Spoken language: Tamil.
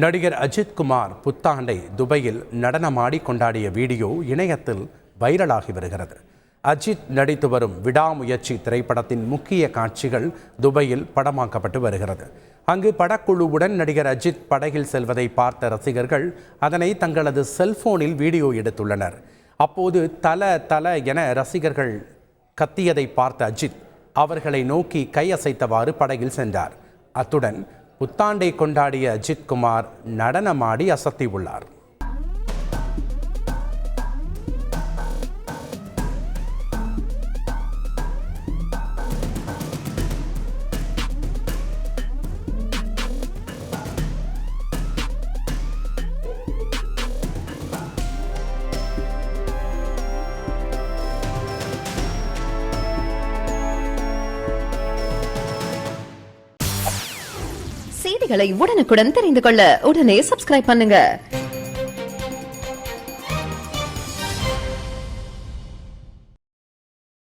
நடிகர் அஜித் குமார் புத்தாண்டை துபாயில் நடனமாடி கொண்டாடிய வீடியோ இணையத்தில் வைரலாகி வருகிறது. அஜித் நடித்து வரும் விடாமுயற்சி திரைப்படத்தின் முக்கிய காட்சிகள் துபாயில் படமாக்கப்பட்டு வருகிறது. அங்கு படக்குழுவுடன் நடிகர் அஜித் படகில் செல்வதை பார்த்த ரசிகர்கள் அதனை தங்களது செல்போனில் வீடியோ எடுத்துள்ளனர். அப்போது தல என ரசிகர்கள் கத்தியதை பார்த்த அஜித் அவர்களை நோக்கி கையசைத்தவாறு படகில் சென்றார். அத்துடன் புத்தாண்டை கொண்டாடிய அஜித் குமார் நடனமாடி அசத்தியுள்ளார். செய்திகளை உடனுக்குடன் தெரிந்து கொள்ள உடனே சப்ஸ்கிரைப் பண்ணுங்க.